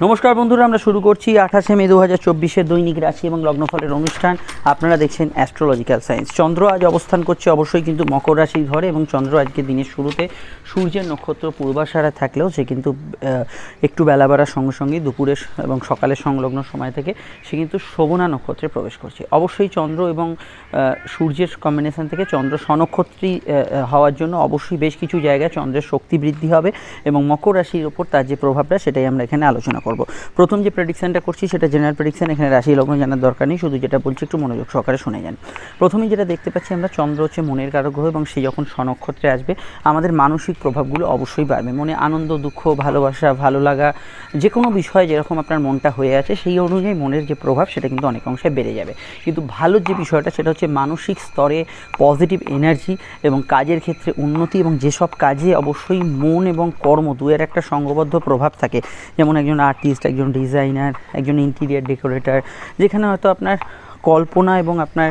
নমস্কার বন্ধুরা, আমরা শুরু করছি 28 মে 2024 দৈনিক রাশি এবং লগ্নফলের অনুষ্ঠান। আপনারা দেখছেন অ্যাস্ট্রোলজিক্যাল সায়েন্স। চন্দ্র আজ অবস্থান করছে অবশ্যই কিন্তু মকর রাশির ঘরে, এবং চন্দ্র আজকে দিনের শুরুতে সূর্যের নক্ষত্র পূর্বাষাঢ়ায় থাকলেও সে কিন্তু একটু বেলা বাড়ার সঙ্গে সঙ্গে দুপুরের এবং সকালের সংলগ্ন সময় থেকে সে কিন্তু শোভনা নক্ষত্রে প্রবেশ করছে। অবশ্যই চন্দ্র এবং সূর্যের কম্বিনেশন থেকে চন্দ্র স্বনক্ষত্রী হওয়ার জন্য অবশ্যই বেশ কিছু জায়গায় চন্দ্রের শক্তি বৃদ্ধি হবে, এবং মকর রাশির ওপর তার যে প্রভাবটা সেটাই আমরা এখানে আলোচনা করব। প্রথম যে প্রেডিকশনটা করছি সেটা জেনারেল প্রেডিকশন, এখানে রাশি লগ্ন জানার দরকার নেই, শুধু যেটা বলছি একটু মনোযোগ সহকারে শুনে যান। প্রথমেই যেটা দেখতে পাচ্ছি আমরা, চন্দ্র হচ্ছে মনের কারক গ্রহ, এবং সে যখন স্বনক্ষত্রে আসবে আমাদের মানসিক প্রভাবগুলো অবশ্যই বাড়বে। মনে আনন্দ, দুঃখ, ভালোবাসা, ভালো লাগা, যে কোনো বিষয়ে যেরকম আপনার মনটা হয়ে আছে সেই অনুযায়ী মনের যে প্রভাব সেটা কিন্তু অনেক অংশে বেড়ে যাবে। কিন্তু ভালো যে বিষয়টা সেটা হচ্ছে মানসিক স্তরে পজিটিভ এনার্জি এবং কাজের ক্ষেত্রে উন্নতি, এবং যেসব কাজে অবশ্যই মন এবং কর্ম দুয়ের একটা সঙ্গবদ্ধ প্রভাব থাকে, যেমন একজন আর্টিস্ট, একজন ডিজাইনার, একজন ইন্টিরিয়ার ডেকোরেটর, যেখানে হয়তো আপনার কল্পনা এবং আপনার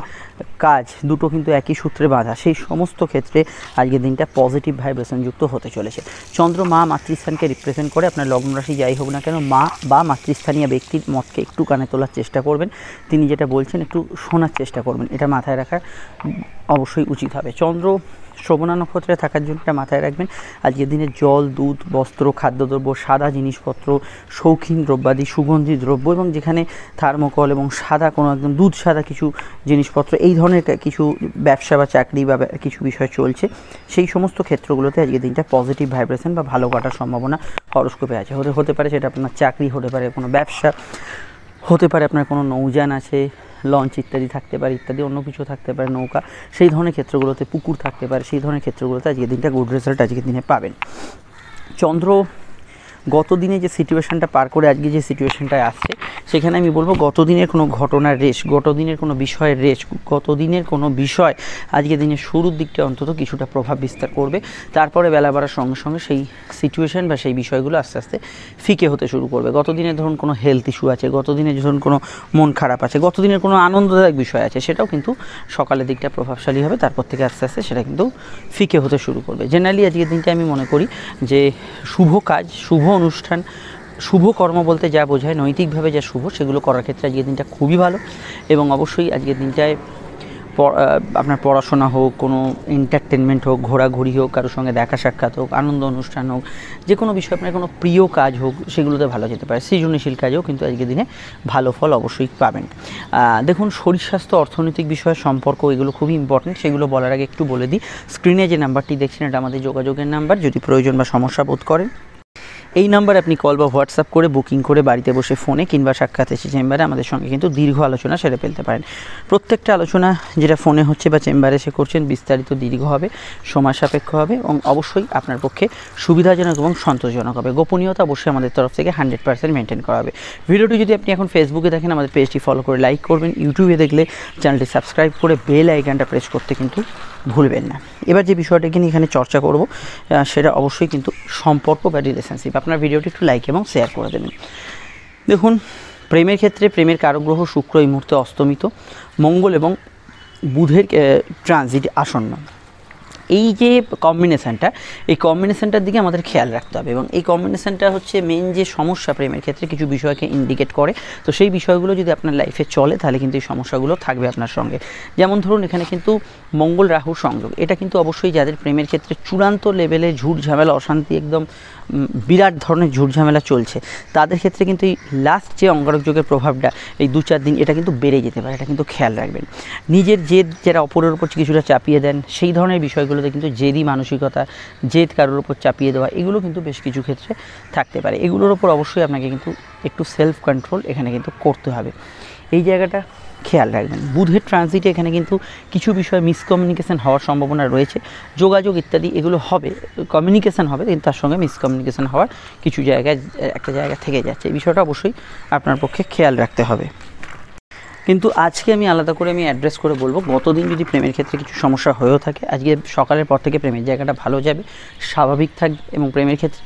কাজ দুটো কিন্তু একই সূত্রে বাঁধা, সেই সমস্ত ক্ষেত্রে আজকের দিনটা পজিটিভ ভাইব্রেশনযুক্ত হতে চলেছে। চন্দ্র মা মাতৃস্থানকে রিপ্রেজেন্ট করে। আপনার লগ্ন রাশি যাই হোক না কেন, মা বা মাতৃস্থানীয় ব্যক্তির মতকে একটু কানে তোলার চেষ্টা করবেন, তিনি যেটা বলছেন একটু শোনার চেষ্টা করবেন, এটা মাথায় রাখা অবশ্যই উচিত হবে। চন্দ্র শোভনা নক্ষত্রে থাকার জন্য এটা মাথায় রাখবেন। আজকের দিনে জল, দুধ, বস্ত্র, খাদ্যদ্রব্য, সাদা জিনিসপত্র, শৌখিন দ্রব্যাদি, সুগন্ধি দ্রব্য, এবং যেখানে থার্মোকল এবং সাদা কোনো একদম দুধ সাদা কিছু জিনিসপত্র, এই ধরনের কিছু ব্যবসা বা চাকরি বা কিছু বিষয় চলছে, সেই সমস্ত ক্ষেত্রগুলোতে আজকের দিনটা পজিটিভ ভাইব্রেশন বা ভালো কাটার সম্ভাবনা হরোস্কোপে আছে। হতে পারে সেটা আপনার চাকরি, হতে পারে কোনো ব্যবসা, হতে পারে আপনার কোনো নৌযান আছে, লঞ্চ ইত্যাদি থাকতে পারে, ইত্যাদি অন্য কিছু থাকতে পারে, নৌকা, সেই ধরনের ক্ষেত্রগুলোতে পুকুর থাকতে পারে, সেই ধরনের ক্ষেত্রগুলোতে আজকের দিনটা গুড রেজাল্ট আজকের দিনে পাবেন। চন্দ্র গত দিনে যে সিচুয়েশানটা পার করে আজকে যে সিচুয়েশানটায় আসছে, সেখানে আমি বলবো গত দিনের কোনো ঘটনার রেশ, গত দিনের কোনো বিষয়ের রেশ, গত দিনের কোনো বিষয় আজকে দিনের শুরুর দিকটা অন্তত কিছুটা প্রভাব বিস্তার করবে। তারপরে বেলা বাড়ার সঙ্গে সঙ্গে সেই সিচুয়েশান বা সেই বিষয়গুলো আস্তে আস্তে ফিকে হতে শুরু করবে। গত দিনে ধরুন কোনো হেলথ ইস্যু আছে, গত দিনে ধরুন কোনো মন খারাপ আছে, গত দিনের কোনো আনন্দদায়ক বিষয় আছে, সেটাও কিন্তু সকালের দিকটা প্রভাবশালী হবে, তারপর থেকে আস্তে আস্তে সেটা কিন্তু ফিকে হতে শুরু করবে। জেনারেলি আজকের দিনটা আমি মনে করি যে শুভ কাজ, শুভ অনুষ্ঠান, শুভ কর্ম বলতে যা বোঝায়, নৈতিকভাবে যা শুভ, সেগুলো করার ক্ষেত্রে আজকের দিনটা খুবই ভালো। এবং অবশ্যই আজকের দিনটায় আপনার পড়াশোনা হোক, কোনো এন্টারটেনমেন্ট হোক, ঘোরাঘুরি হোক, কারোর সঙ্গে দেখা সাক্ষাৎ হোক, আনন্দ অনুষ্ঠান হোক, যে কোনো বিষয়, আপনার কোনো প্রিয় কাজ হোক, সেগুলোতে ভালো যেতে পারে। সৃজনশীল কাজেও কিন্তু আজকের দিনে ভালো ফল অবশ্যই পাবেন। দেখুন, শরীর স্বাস্থ্য, অর্থনৈতিক বিষয়ের সম্পর্ক, এগুলো খুবই ইম্পর্টেন্ট। সেগুলো বলার আগে একটু বলে দিই, স্ক্রিনে যে নাম্বারটি দেখছেন এটা আমাদের যোগাযোগের নাম্বার। যদি প্রয়োজন বা সমস্যা বোধ করেন, এই নাম্বারে আপনি কল বা হোয়াটসঅ্যাপ করে বুকিং করে বাড়িতে বসে ফোনে কিংবা সাক্ষাৎ এসে চেম্বারে আমাদের সঙ্গে কিন্তু দীর্ঘ আলোচনা সেরে ফেলতে পারেন। প্রত্যেকটা আলোচনা যেটা ফোনে হচ্ছে বা চেম্বারে এসে করছেন, বিস্তারিত দীর্ঘ হবে, সময় সাপেক্ষ হবে, এবং অবশ্যই আপনার পক্ষে সুবিধাজনক এবং সন্তোষজনক হবে। গোপনীয়তা অবশ্যই আমাদের তরফ থেকে 100% মেনটেন করা হবে। ভিডিওটি যদি আপনি এখন ফেসবুকে দেখেন, আমাদের পেজটি ফলো করে লাইক করবেন, ইউটিউবে দেখলে চ্যানেলটি সাবস্ক্রাইব করে বেল আইকনটা প্রেস করতে কিন্তু ভুলবেন না। এবার যে বিষয়টাকে নিয়ে এখানে চর্চা করব সেটা অবশ্যই কিন্তু সম্পর্ক বা রিলেশনশিপ। আপনার ভিডিওটি একটু লাইক এবং শেয়ার করে দেবেন। দেখুন, প্রেমের ক্ষেত্রে প্রেমের কারক গ্রহ শুক্র এই মুহূর্তে অস্তমিত, মঙ্গল এবং বুধের ট্রানজিট আসন্ন। এই যে কম্বিনেশানটা, এই কম্বিনেশানটার দিকে আমাদের খেয়াল রাখতে হবে, এবং এই কম্বিনেশানটা হচ্ছে মেন যে সমস্যা প্রেমের ক্ষেত্রে কিছু বিষয়কে ইন্ডিকেট করে। তো সেই বিষয়গুলো যদি আপনার লাইফে চলে, তাহলে কিন্তু এই সমস্যাগুলো থাকবে আপনার সঙ্গে। যেমন ধরুন, এখানে কিন্তু মঙ্গল রাহুর সংযোগ, এটা কিন্তু অবশ্যই যাদের প্রেমের ক্ষেত্রে চূড়ান্ত লেভেলে ঝুট ঝামেলা, অশান্তি, একদম বিরাট ধরনের ঝুট ঝামেলা চলছে, তাদের ক্ষেত্রে কিন্তু এই লাস্ট যে অঙ্গারক যোগের প্রভাবটা এই 2-4 দিন এটা কিন্তু বেড়ে যেতে পারে। এটা কিন্তু খেয়াল রাখবেন। নিজের জেদ যারা অপরের উপর কিছুটা চাপিয়ে দেন, সেই ধরনের বিষয়গুলোতে কিন্তু জেদি মানসিকতা, জেদ কারোর উপর চাপিয়ে দেওয়া, এগুলো কিন্তু বেশ কিছু ক্ষেত্রে থাকতে পারে। এগুলোর উপর অবশ্যই আপনাকে কিন্তু একটু সেলফ কন্ট্রোল এখানে কিন্তু করতে হবে, এই জায়গাটা খেয়াল রাখবেন। বুধের ট্রানজিটে এখানে কিন্তু কিছু বিষয়ে মিসকমিউনিকেশন হওয়ার সম্ভাবনা রয়েছে, যোগাযোগ ইত্যাদি এগুলো হবে, কমিউনিকেশন হবে, কিন্তু তার সঙ্গে মিসকমিউনিকেশন হওয়ার কিছু জায়গায় একটা জায়গা থেকে যাচ্ছে। এই বিষয়টা অবশ্যই আপনার পক্ষে খেয়াল রাখতে হবে। কিন্তু আজকে আমি আলাদা করে আমি অ্যাড্রেস করে বলবো, গতদিন যদি প্রেমের ক্ষেত্রে কিছু সমস্যা হয়েও থাকে, আজকে সকালের পর থেকে প্রেমের জায়গাটা ভালো যাবে, স্বাভাবিক থাকবে এবং প্রেমের ক্ষেত্রে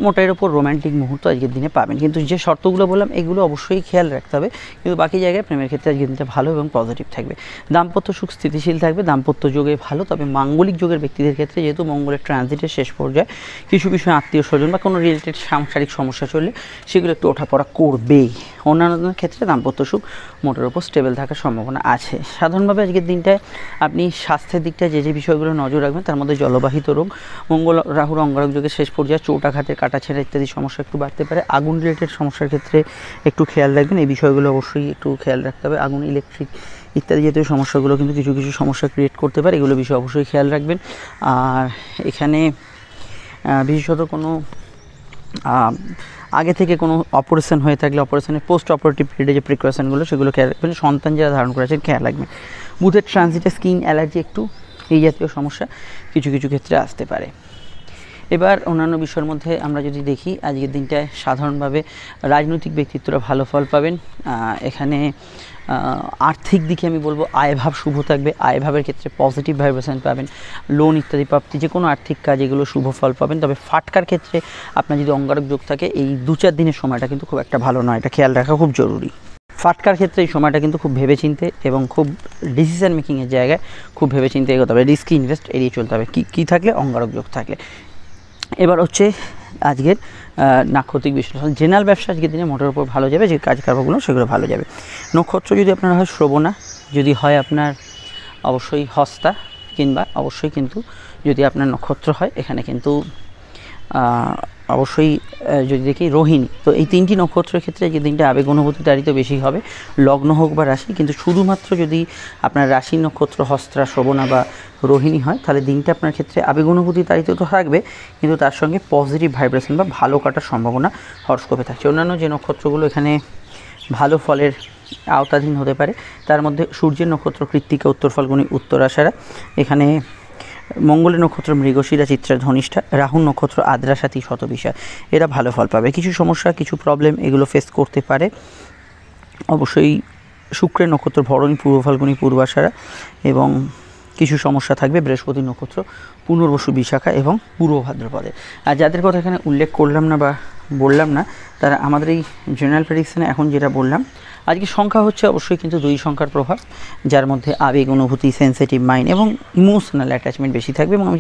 মোটের ওপর রোম্যান্টিক মুহূর্ত আজকের দিনে পাবেন। কিন্তু যে শর্তগুলো বললাম এগুলো অবশ্যই খেয়াল রাখতে হবে, কিন্তু বাকি জায়গায় প্রেমের ক্ষেত্রে আজকের দিনটা ভালো এবং পজিটিভ থাকবে। দাম্পত্য সুখ স্থিতিশীল থাকবে, দাম্পত্য যোগে ভালো, তবে মাঙ্গলিক যোগের ব্যক্তিদের ক্ষেত্রে যেহেতু মঙ্গলের ট্রানজিটের শেষ পর্যায়ে কিছু বিষয়ে আত্মীয় স্বজন বা কোনো রিলেটেড সাংসারিক সমস্যা চললে সেগুলো একটু ওঠাপড়া করবেই। অন্যান্য ক্ষেত্রে দাম্পত্য সুখ মোটের ওপর স্টেবল থাকার সম্ভাবনা আছে। সাধারণভাবে আজকের দিনটায় আপনি স্বাস্থ্যের দিকটায় যে বিষয়গুলো নজর রাখবেন তার মধ্যে জলবাহিত রোগ, মঙ্গল রাহুর অঙ্গারক যোগের শেষ পর্যায়ে চোট আঘাতের কাটাছেঁড়া ইত্যাদি সমস্যা একটু বাড়তে পারে। আগুন রিলেটেড সমস্যার ক্ষেত্রে একটু খেয়াল রাখবেন, এই বিষয়গুলো অবশ্যই একটু খেয়াল রাখতে হবে। আগুন, ইলেকট্রিক ইত্যাদি জাতীয় সমস্যাগুলো কিন্তু কিছু কিছু সমস্যা ক্রিয়েট করতে পারে, এগুলো বিষয়ে অবশ্যই খেয়াল রাখবেন। আর এখানে বিশেষত কোনো আগে থেকে কোনো অপারেশন হয়ে থাকলে অপারেশনের পোস্ট অপারেটিভ পিরিয়ডে যে প্রিকশনগুলো সেগুলো খেয়াল রাখবেন। সন্তান যারা ধারণ করেছেন খেয়াল রাখবেন। বুধের ট্রানজিটে স্কিন অ্যালার্জি একটু এই জাতীয় সমস্যা কিছু কিছু ক্ষেত্রে আসতে পারে। এবার অন্যান্য বিষয়ের মধ্যে আমরা যদি দেখি, আজকের দিনটায় সাধারণভাবে রাজনৈতিক ব্যক্তিত্বরা ভালো ফল পাবেন। এখানে আর্থিক দিকে আমি বলবো আয়ভাব শুভ থাকবে, আয়ভাবের ক্ষেত্রে পজিটিভ ভাইব্রেশন পাবেন। লোন ইত্যাদি প্রাপ্তি, যে কোনো আর্থিক কাজ এগুলো শুভ ফল পাবেন। তবে ফাটকার ক্ষেত্রে আপনার যদি অঙ্গারক যোগ থাকে এই 2-4 দিনের সময়টা কিন্তু খুব একটা ভালো নয়, এটা খেয়াল রাখা খুব জরুরি। ফাটকার ক্ষেত্রে এই সময়টা কিন্তু খুব ভেবেচিন্তে এবং খুব ডিসিশন মেকিংয়ের জায়গায় খুব ভেবেচিন্তে এগোতে হবে, রিস্কি ইনভেস্ট এড়িয়ে চলতে হবে কী থাকলে, অঙ্গারক যোগ থাকলে। এবার হচ্ছে আজকের নাক্ষত্রিক বিশ্লেষণ। জেনারেল ব্যবসা আজকের দিনে মোটের উপর ভালো যাবে, যে কাজ কারবারগুলো সেগুলো ভালো যাবে। নক্ষত্র যদি আপনার হয় শ্রবণা, যদি হয় আপনার অবশ্যই হস্তা, কিংবা অবশ্যই কিন্তু যদি আপনার নক্ষত্র হয় এখানে কিন্তু অবশ্যই যদি দেখি রোহিণী, তো এই 3টি নক্ষত্রের ক্ষেত্রে যে দিনটা আবেগ অনুভূতি তারিত বেশি হবে, লগ্ন হোক বা রাশি। কিন্তু শুধুমাত্র যদি আপনার রাশি নক্ষত্র হস্তা, শ্রবণা বা রোহিণী হয় তাহলে দিনটা আপনার ক্ষেত্রে আবেগ অনুভূতি তারিত তো থাকবে, কিন্তু তার সঙ্গে পজিটিভ ভাইব্রেশন বা ভালো কাটার সম্ভাবনা হরস্কোপে থাকছে। অন্যান্য যে নক্ষত্রগুলো এখানে ভালো ফলের আওতাধীন হতে পারে তার মধ্যে সূর্যের নক্ষত্র কৃত্তিকা, উত্তর ফাল্গুনী, উত্তরাষাঢ়া, এখানে মঙ্গলের নক্ষত্র মৃগশিরা, চিত্রা, ধনিষ্ঠা, রাহুর নক্ষত্র আদ্রা, সাথী, শতবিশা, এরা ভালো ফল পাবে। কিছু সমস্যা, কিছু প্রবলেম এগুলো ফেস করতে পারে। অবশ্যই শুক্রের নক্ষত্র ভরণী, পূর্ব ফাল্গুনী, পূর্বাষাঢ়া, এবং কিছু সমস্যা থাকবে বৃহস্পতির নক্ষত্র পুনর্বসু, বিশাখা এবং পূর্ব ভাদ্রপদে। আর যাদের কথা এখানে উল্লেখ করলাম না বা বললাম না, তারা আমাদের এই জেনারেল প্রেডিকশানে এখন যেটা বললাম, আজকে সংখ্যা হচ্ছে অবশ্যই কিন্তু 2 সংখ্যার প্রভাব, যার মধ্যে আবেগ অনুভূতি, সেন্সিটিভ মাইন্ড এবং ইমোশনাল অ্যাটাচমেন্ট বেশি থাকবে। এবং আমি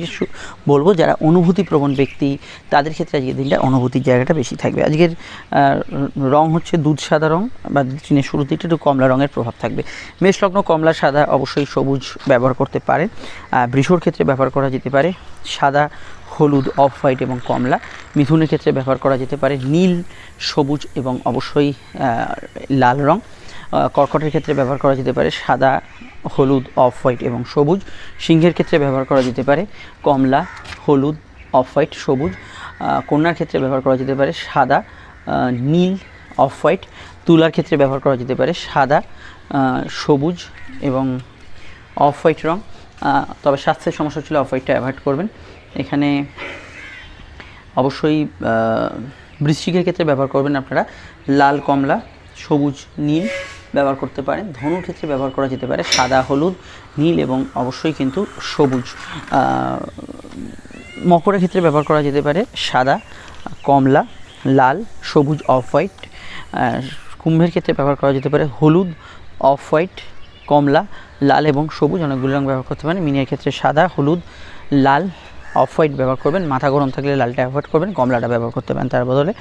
বলবো যারা অনুভূতিপ্রবণ ব্যক্তি তাদের ক্ষেত্রে আজকের দিনটা অনুভূতির জায়গাটা বেশি থাকবে। আজকের রং হচ্ছে দুধ সাদা রং, বা দিনের শুরুতে একটু কমলা রঙের প্রভাব থাকবে। মেষ লগ্ন কমলা, সাদা, অবশ্যই সবুজ ব্যবহার করতে পারেন। বৃষর ক্ষেত্রে ব্যবহার করা যেতে পারে সাদা, হলুদ, অফ হোয়াইট এবং কমলা। মিথুনের ক্ষেত্রে ব্যবহার করা যেতে পারে নীল, সবুজ এবং অবশ্যই লাল রং। কর্কটের ক্ষেত্রে ব্যবহার করা যেতে পারে সাদা, হলুদ, অফ হোয়াইট এবং সবুজ। সিংহের ক্ষেত্রে ব্যবহার করা যেতে পারে কমলা, হলুদ, অফ হোয়াইট, সবুজ। কন্যার ক্ষেত্রে ব্যবহার করা যেতে পারে সাদা, নীল, অফ হোয়াইট। তুলার ক্ষেত্রে ব্যবহার করা যেতে পারে সাদা, সবুজ এবং অফ হোয়াইট রং। তবে স্বাস্থ্যের সমস্যা ছিল অফ হোয়াইটটা অ্যাভয়েড করবেন। এখানে অবশ্যই বৃশ্চিকের ক্ষেত্রে ব্যবহার করবেন আপনারা লাল, কমলা, সবুজ, নীল ব্যবহার করতে পারেন। ধনুর ক্ষেত্রে ব্যবহার করা যেতে পারে সাদা, হলুদ, নীল এবং অবশ্যই কিন্তু সবুজ। মকরের ক্ষেত্রে ব্যবহার করা যেতে পারে সাদা, কমলা, লাল, সবুজ, অফ হোয়াইট। কুম্ভের ক্ষেত্রে ব্যবহার করা যেতে পারে হলুদ, অফ হোয়াইট, কমলা, লাল এবং সবুজ, অনেকগুলো রং ব্যবহার করতে পারেন। মিনের ক্ষেত্রে সাদা, হলুদ, লাল, অফ হোয়াইট ব্যবহার করবেন। মাথা গরম থাকলে লালটা অ্যাভয়েড করবেন, কমলাটা ব্যবহার করতে পারেন তার বদলে।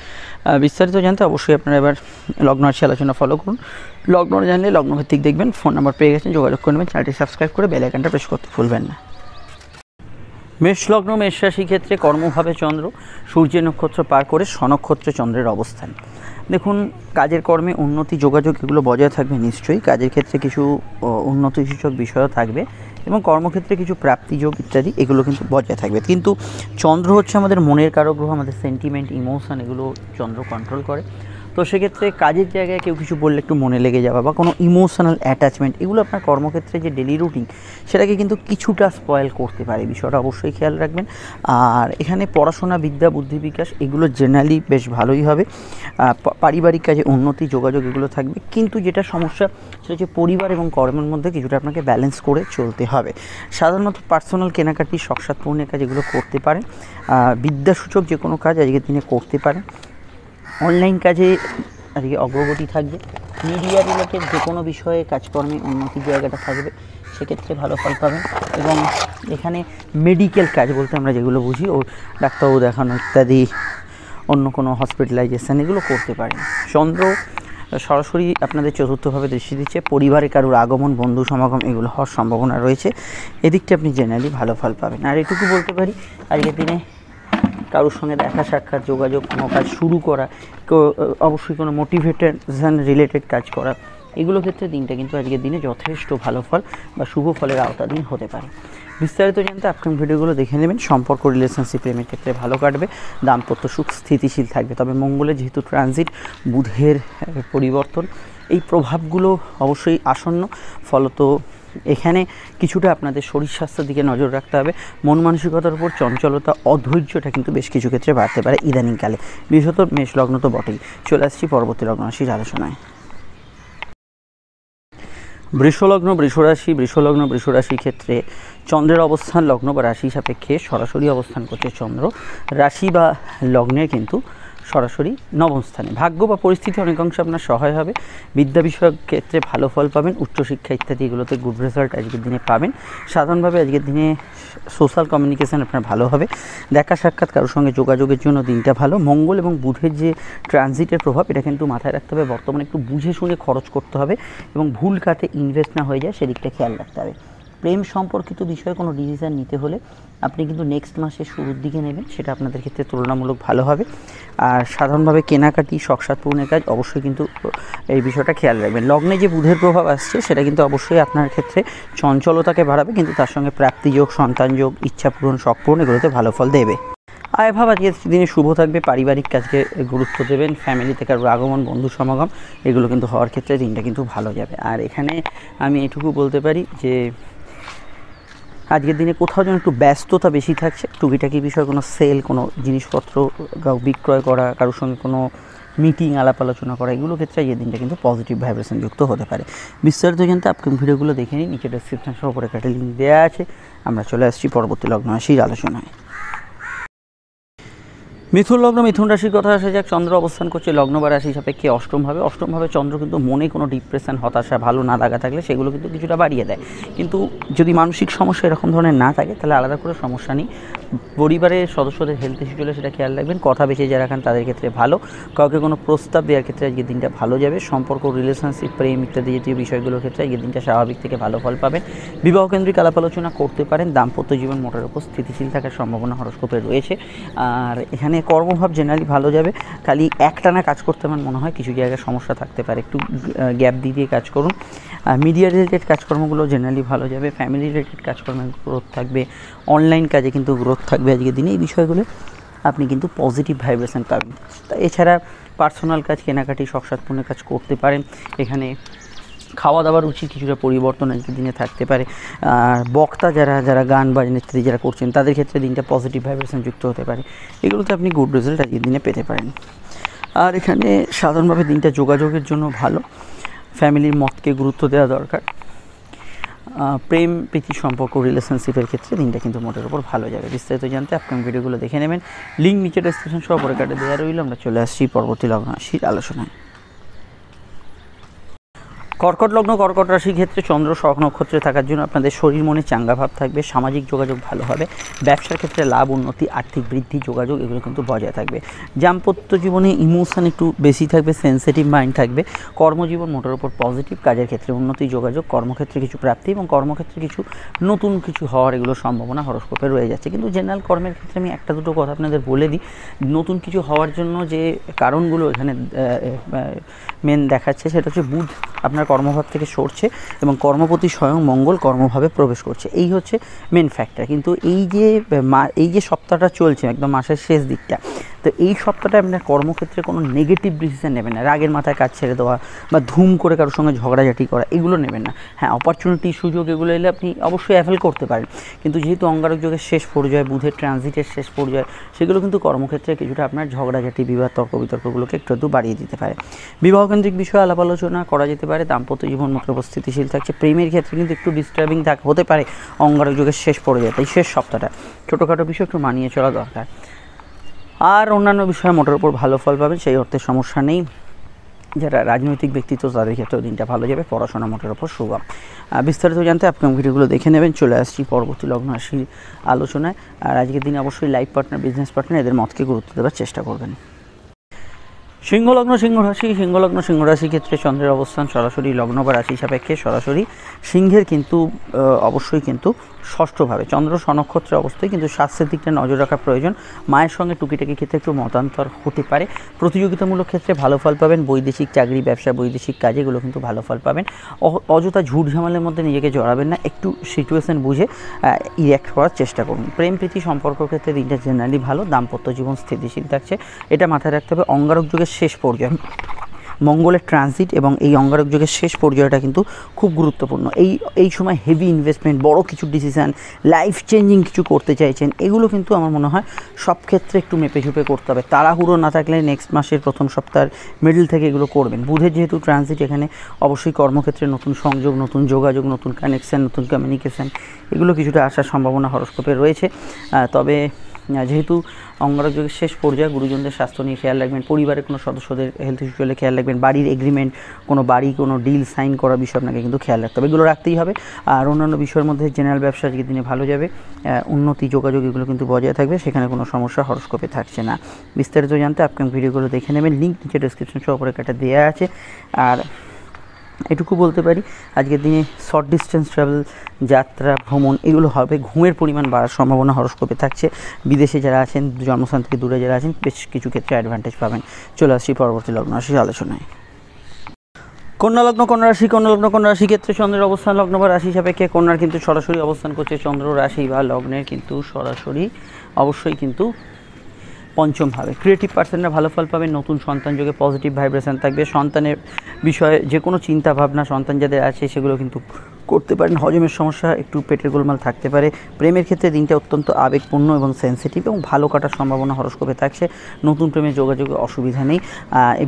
বিস্তারিত জানতে অবশ্যই আপনারা এবার লগ্ন রাশি আলোচনা ফলো করুন। লগ্ন জানলে লগ্নভিত্তিক দেখবেন, ফোন নাম্বার পেয়ে গেছেন, যোগাযোগ করে নেবেন। চ্যানেলটি সাবস্ক্রাইব করে বেল আইকনটা প্রেস করতে ভুলবেন না। মেষ লগ্ন, মেষ রাশি ক্ষেত্রে কর্মভাবে চন্দ্র সূর্যের নক্ষত্র পার করে স্বনক্ষত্রে চন্দ্রের অবস্থান। দেখুন, কাজের কর্মে উন্নতি, যোগাযোগ এগুলো বজায় থাকবে নিশ্চয়ই। কাজের ক্ষেত্রে কিছু উন্নতিসূচক বিষয়ও থাকবে এবং কর্মক্ষেত্রে কিছু প্রাপ্তিযোগ ইত্যাদি এগুলো কিন্তু বজায় থাকবে। কিন্তু চন্দ্র হচ্ছে আমাদের মনের কারক গ্রহ, আমাদের সেন্টিমেন্ট, ইমোশন এগুলো চন্দ্র কন্ট্রোল করে। তো সেক্ষেত্রে কাজের জায়গায় কেউ কিছু বললে একটু মনে লেগে যাওয়া বা কোনো ইমোশনাল অ্যাটাচমেন্ট, এগুলো আপনার কর্মক্ষেত্রে যে ডেলি রুটিন সেটাকে কিন্তু কিছুটা স্পয়েল করতে পারে। বিষয়টা অবশ্যই খেয়াল রাখবেন। আর এখানে পড়াশোনা, বিদ্যা, বুদ্ধি বিকাশ এগুলো জেনারেলি বেশ ভালোই হবে। পারিবারিক কাজে উন্নতি, যোগাযোগ এগুলো থাকবে। কিন্তু যেটা সমস্যা সেটা হচ্ছে পরিবার এবং কর্মের মধ্যে কিছুটা আপনাকে ব্যালেন্স করে চলতে হবে। সাধারণত পার্সোনাল কেনাকাটি, শখসাদ পূর্ণের কাজ এগুলো করতে পারেন। বিদ্যাসূচক যে কোনো কাজ আজকের দিনে করতে পারেন। অনলাইন কাজে আজকে অগ্রগতি থাকবে। মিডিয়া রিলেটেড যে কোনো বিষয়ে কাজকর্মে উন্নতির জায়গাটা থাকবে, সেক্ষেত্রে ভালো ফল পাবেন। এবং এখানে মেডিকেল কাজ বলতে আমরা যেগুলো বুঝি, ও ডাক্তারবাবু দেখানো ইত্যাদি, অন্য কোনো হসপিটালাইজেশান এগুলো করতে পারেন। চন্দ্র সরাসরি আপনাদের চতুর্থভাবে দৃষ্টি দিচ্ছে। পরিবারে কারোর আগমন, বন্ধু সমাগম এগুলো হওয়ার সম্ভাবনা রয়েছে। এদিকটা আপনি জেনারেলি ভালো ফল পাবেন। আর এটুকু বলতে পারি, আজকের দিনে কারোর সঙ্গে দেখা সাক্ষাৎ, যোগাযোগ, কোনো কাজ শুরু করা, অবশ্যই কোনো মোটিভেশন রিলেটেড কাজ করা, এগুলো ক্ষেত্রে দিনটা কিন্তু আজকের দিনে যথেষ্ট ভালো ফল বা শুভ ফলের আওতাধীন হতে পারে। বিস্তারিত জানতে আপকামিং ভিডিওগুলো দেখে নেবেন। সম্পর্ক, রিলেশনশিপ, প্রেমের ক্ষেত্রে ভালো কাটবে। দাম্পত্য সুখ স্থিতিশীল থাকবে। তবে মঙ্গলের যেহেতু ট্রানজিট, বুধের পরিবর্তন, এই প্রভাবগুলো অবশ্যই আসন্ন। ফলত এখানে কিছুটা আপনাদের শরীর স্বাস্থ্যের দিকে নজর রাখতে হবে। মন মানসিকতার উপর চঞ্চলতা, অধৈর্যটা কিন্তু বেশ কিছু ক্ষেত্রে বাড়তে পারে ইদানিংকালে। বিশেষত মেষ লগ্ন তো বটেই। চলে আসছি পরবর্তী লগ্ন রাশির আলোচনায়। বৃষলগ্ন, বৃষরাশির ক্ষেত্রে চন্দ্রের অবস্থান লগ্ন বা রাশি সাপেক্ষে সরাসরি অবস্থান করছে চন্দ্র। রাশি বা লগ্নের কিন্তু সরাসরি নবম স্থানে। ভাগ্য বা পরিস্থিতি অনেকাংশে আপনার সহায় হবে। বিদ্যা বিষয়ক ক্ষেত্রে ভালো ফল পাবেন। উচ্চশিক্ষা ইত্যাদি এগুলোতে গুড রেজাল্ট আজকের দিনে পাবেন। সাধারণভাবে আজকের দিনে সোশ্যাল কমিউনিকেশান আপনার ভালো হবে। দেখা সাক্ষাৎ, কারোর সঙ্গে যোগাযোগের জন্য দিনটা ভালো। মঙ্গল এবং বুধের যে ট্রানজিটের প্রভাব, এটা কিন্তু মাথায় রাখতে হবে। বর্তমানে একটু বুঝে শুনে খরচ করতে হবে এবং ভুল খাতে ইনভেস্ট না হয়ে যায় সেদিকটা খেয়াল রাখতে হবে। প্রেম সম্পর্কিত বিষয়ে কোনো ডিসিশান নিতে হলে আপনি কিন্তু নেক্সট মাসের শুরুর দিকে নেবেন, সেটা আপনাদের ক্ষেত্রে তুলনামূলক ভালো হবে। আর সাধারণভাবে কেনাকাটি, শখসাদ পূরণের কাজ অবশ্যই কিন্তু এই বিষয়টা খেয়াল রাখবেন। লগ্নে যে বুধের প্রভাব আসছে সেটা কিন্তু অবশ্যই আপনার ক্ষেত্রে চঞ্চলতাকে বাড়াবে, কিন্তু তার সঙ্গে প্রাপ্তিযোগ, সন্তানযোগ, ইচ্ছা পূরণ, শখ পূরণ এগুলোতে ভালো ফল দেবে। আয়ভাব আজকের দিনে শুভ থাকবে। পারিবারিক কাজকে গুরুত্ব দেবেন। ফ্যামিলিতে কারোর আগমন, বন্ধু সমাগম এগুলো কিন্তু হওয়ার ক্ষেত্রে দিনটা কিন্তু ভালো যাবে। আর এখানে আমি এটুকু বলতে পারি যে আজকের দিনে কোথাও যেন একটু ব্যস্ততা বেশি থাকছে। টুকিটাকি বিষয়, কোনো সেল, কোনো জিনিসপত্র বিক্রয় করা, কারোর সঙ্গে কোনো মিটিং, আলাপ আলোচনা করা, এগুলো ক্ষেত্রে এই দিনটা কিন্তু পজিটিভ ভাইব্রেশন যুক্ত হতে পারে। বিস্তারিত জানতে আপকামিং ভিডিওগুলো দেখে নিন। নিচে ডেসক্রিপশন সহ উপরে একটা লিঙ্ক দেওয়া আছে। আমরা চলে আসছি পরবর্তী লগ্ন রাশির আলোচনায়। মিথুন লগ্ন, মিথুন রাশির কথা আসা যাক। চন্দ্র অবস্থান করছে লগ্ন বা রাশি সাপেক্ষে অষ্টমভাবে চন্দ্র কিন্তু মনে কোনো ডিপ্রেশন, হতাশা, ভালো না লাগা থাকলে সেগুলো কিন্তু কিছুটা বাড়িয়ে দেয়। কিন্তু যদি মানসিক সমস্যা এরকম ধরনের না থাকে তাহলে আলাদা করে সমস্যা নেই। পরিবারের সদস্যদের হেলথ ইস্যু চলে সেটা খেয়াল রাখবেন। কথা বেঁচে যারা খান তাদের ক্ষেত্রে ভালো। কাউকে কোনো প্রস্তাব দেওয়ার ক্ষেত্রে আজকের দিনটা ভালো যাবে। সম্পর্ক, রিলেশনশিপ, প্রেম ইত্যাদি জাতীয় বিষয়গুলোর ক্ষেত্রে আজকের দিনটা স্বাভাবিক থেকে ভালো ফল পাবেন। বিবাহ কেন্দ্রিক আলাপ আলোচনা করতে পারেন। দাম্পত্য জীবন মোটের উপর স্থিতিশীল থাকার সম্ভাবনা হরস্কোপে রয়েছে। আর এখানে কর্মভাব জেনারেলি ভালো যাবে। খালি একটানা কাজ করতে আমার মনে হয় কিছু জায়গায় সমস্যা থাকতে পারে, একটু গ্যাপ দিয়ে কাজ করুন। মিডিয়া রিলেটেড কাজকর্মগুলো জেনারেলি ভালো যাবে। ফ্যামিলি রিলেটেড কাজকর্মের গ্রোথ থাকবে। অনলাইন কাজে কিন্তু গ্রোথ থাকবে আজকের দিনে। এই বিষয়গুলো আপনি কিন্তু পজিটিভ ভাইব্রেশন পাবেন। তা এছাড়া পার্সোনাল কাজ, কেনাকাটি, শখসাদ পূরণের কাজ করতে পারেন। এখানে খাওয়া দাওয়ার রুচি কিছুটা পরিবর্তন আজকের দিনে থাকতে পারে। আর বক্তা যারা গান বাজনা ইত্যাদি যারা করছেন তাদের ক্ষেত্রে দিনটা পজিটিভ ভাইব্রেশন যুক্ত হতে পারে। এগুলোতে আপনি গুড রেজাল্ট আজকের দিনে পেতে পারেন। আর এখানে সাধারণভাবে দিনটা যোগাযোগের জন্য ভালো। ফ্যামিলির মতকে গুরুত্ব দেওয়া দরকার। প্রেম, প্রীতি সম্পর্ক, রিলেশনশিপের ক্ষেত্রে দিনটা কিন্তু মোটের উপর ভালো যাবে। বিস্তারিত জানতে আপকামিং ভিডিওগুলো দেখে নেবেন। লিঙ্ক নিচে ডেসক্রিপশন সহ পরে কাটে দেওয়া রইল। আমরা চলে আসছি পরবর্তী লগ্ন রাশির আলোচনায়। কর্কট লগ্ন, কর্কট রাশির ক্ষেত্রে চন্দ্র শখ নক্ষত্রে থাকার জন্য আপনাদের শরীর মনে চাঙ্গা ভাব থাকবে। সামাজিক যোগাযোগ ভালো হবে। ব্যবসার ক্ষেত্রে লাভ, উন্নতি, আর্থিক বৃদ্ধি, যোগাযোগ এগুলো কিন্তু বজায় থাকবে। দাম্পত্য জীবনে ইমোশন একটু বেশি থাকবে, সেন্সিটিভ মাইন্ড থাকবে। কর্মজীবন মোটের উপর পজিটিভ। কাজের ক্ষেত্রে উন্নতি, যোগাযোগ, কর্মক্ষেত্রে কিছু প্রাপ্তি এবং কর্মক্ষেত্রে কিছু নতুন কিছু হওয়ার এগুলো সম্ভাবনা হরস্কোপে রয়ে যাচ্ছে। কিন্তু জেনারেল কর্মের ক্ষেত্রে আমি একটা দুটো কথা আপনাদের বলে দিই। নতুন কিছু হওয়ার জন্য যে কারণগুলো এখানে মেন দেখাচ্ছে সেটা হচ্ছে বুধ আপনার কর্মভাব থেকে সরছে এবং কর্মপতি স্বয়ং মঙ্গল কর্মভাবে প্রবেশ করছে। এই হচ্ছে মেন ফ্যাক্টর। কিন্তু এই যে সপ্তাহটা চলছে একদম মাসের শেষ দিকটা, তো এই সপ্তাহটা আপনার কর্মক্ষেত্রে কোনো নেগেটিভ ডিসিশন নেবেন না, রাগের মাথায় কাজ ছেড়ে দেওয়া বা ধুম করে কারোর সঙ্গে ঝগড়াঝাটি করা এগুলো নেবেন না। হ্যাঁ, অপরচুনিটি সুযোগ এগুলো এলে আপনি অবশ্যই অ্যাভেল করতে পারেন, কিন্তু যেহেতু অঙ্গারক যোগের শেষ পর্যায়ে, বুধের ট্রানজিটের শেষ পর্যায়ে, সেগুলো কিন্তু কর্মক্ষেত্রে কিছুটা আপনার ঝগড়াঝাটি, বিবাদ, তর্ক বিতর্কগুলোকে একটু বাড়িয়ে দিতে পারে। বিবাহকেন্দ্রিক বিষয়ে আলাপ আলোচনা করা যেতে পারে, দাম্পত্য জীবন মোটামুটি স্থিতিশীল থাকছে। প্রেমের ক্ষেত্রে কিন্তু একটু ডিস্টার্বিং হতে পারে অঙ্গারক যোগের শেষ পর্যায়ে, তাই শেষ সপ্তাহটা ছোটোখাটো বিষয় একটু মানিয়ে চলা দরকার। আর অন্যান্য বিষয়ে মোটের উপর ভালো ফল পাবেন, সেই অর্থে সমস্যা নেই। যারা রাজনৈতিক ব্যক্তিত্ব তাদের ক্ষেত্রেও দিনটা ভালো যাবে, পড়াশোনা মোটের ওপর সুগম। বিস্তারিত জানতে আপকামিং ভিডিওগুলো দেখে নেবেন। চলে আসছি পরবর্তী লগ্ন রাশির আলোচনায়। আর আজকের দিনে অবশ্যই লাইফ পার্টনার, বিজনেস পার্টনার এদের মতকে গুরুত্ব দেওয়ার চেষ্টা করবেন। সিংহলগ্ন সিংহ রাশির ক্ষেত্রে চন্দ্রের অবস্থান সরাসরি লগ্ন বা রাশি সাপেক্ষে সরাসরি সিংহের কিন্তু অবশ্যই কিন্তু ষষ্ঠভাবে চন্দ্র স্বনক্ষত্রের অবস্থায়, কিন্তু স্বাস্থ্যের দিকটা নজর রাখা প্রয়োজন। মায়ের সঙ্গে টুকিটাকি ক্ষেত্রে একটু মতান্তর হতে পারে। প্রতিযোগিতামূলক ক্ষেত্রে ভালো ফল পাবেন। বৈদেশিক চাকরি, ব্যবসা, বৈদেশিক কাজে এগুলো কিন্তু ভালো ফল পাবেন। অযথা ঝুট ঝামেলার মধ্যে নিজেকে জড়াবেন না, একটু সিচুয়েশন বুঝে রিঅ্যাক্ট করার চেষ্টা করুন। প্রেম প্রীতি সম্পর্ক ক্ষেত্রে দিনটা জেনারেলি ভালো। দাম্পত্য জীবন স্থিতিশীল থাকছে, এটা মাথায় রাখতে হবে। অঙ্গারক যুগের শেষ পর্যায়ে মঙ্গলের ট্রানজিট এবং এই অঙ্গারক যুগের শেষ পর্যায়টা কিন্তু খুব গুরুত্বপূর্ণ। এই সময় হেভি ইনভেস্টমেন্ট, বড় কিছু ডিসিশান, লাইফ চেঞ্জিং কিছু করতে চাইছেন, এগুলো কিন্তু আমার মনে হয় সব ক্ষেত্রে একটু মেপে ঝুপে করতে হবে। তাড়াহুড়ো না থাকলে নেক্সট মাসের প্রথম সপ্তাহের মিডল থেকে এগুলো করবেন। বুধের যেহেতু ট্রানজিট, এখানে অবশ্যই কর্মক্ষেত্রে নতুন সংযোগ, নতুন যোগাযোগ, নতুন কানেকশান, নতুন কমিউনিকেশান এগুলো কিছুটা আসার সম্ভাবনা হরস্কোপে রয়েছে। তবে যেহেতু অঙ্গারক যুগের শেষ পর্যায়ে, গুরুজনদের স্বাস্থ্য নিয়ে খেয়াল রাখবেন। পরিবারের কোনো সদস্যদের হেলথ ইস্যু হলে খেয়াল রাখবেন। বাড়ির এগ্রিমেন্ট, কোনো ডিল সাইন করার বিষয় আপনাকে কিন্তু খেয়াল রাখতে হবে, এগুলো রাখতেই হবে। আর অন্যান্য বিষয়ের মধ্যে জেনারেল ব্যবসা আজকের দিনে ভালো যাবে। উন্নতি, যোগাযোগ এগুলো কিন্তু বজায় থাকবে, সেখানে কোনো সমস্যা হরস্কোপে থাকছে না। বিস্তারিত জানতে আপকামিং ভিডিওগুলো দেখে নেবেন, লিঙ্ক নিচে ডেসক্রিপশন সহ উপরে একটা দেওয়া আছে। আর এটুকু বলতে পারি, আজকের দিনে শর্ট ডিস্টেন্স ট্রাভেল, যাত্রা, ভ্রমণ এগুলো হবে। ঘুমের পরিমাণ বাড়ার সম্ভাবনা হরস্কোপে থাকছে। বিদেশে যারা আছেন, জন্মস্থান থেকে দূরে যারা আছেন, বেশ কিছু ক্ষেত্রে অ্যাডভান্টেজ পাবেন। চলে আসছি পরবর্তী লগ্ন রাশির আলোচনায়। কন্যা লগ্ন ক্ষেত্রে চন্দ্রের অবস্থান লগ্ন বা রাশি সাপেক্ষে কন্যার কিন্তু সরাসরি অবস্থান করছে চন্দ্র রাশি বা লগ্নের কিন্তু সরাসরি অবশ্যই কিন্তু পঞ্চমভাবে। ক্রিয়েটিভ পার্সনরা ভালো ফল পাবেন। নতুন সন্তান যোগে পজিটিভ ভাইব্রেশন থাকবে। সন্তানের বিষয়ে যে কোনো চিন্তা ভাবনা সন্তান যাদের আছে সেগুলো কিন্তু করতে পারেন। হজমের সমস্যা, একটু পেটের গোলমাল থাকতে পারে। প্রেমের ক্ষেত্রে দিনটা অত্যন্ত আবেগপূর্ণ এবং সেন্সিটিভ এবং ভালো কাটার সম্ভাবনা হরস্কোপে থাকছে। নতুন প্রেমের যোগাযোগে অসুবিধা নেই।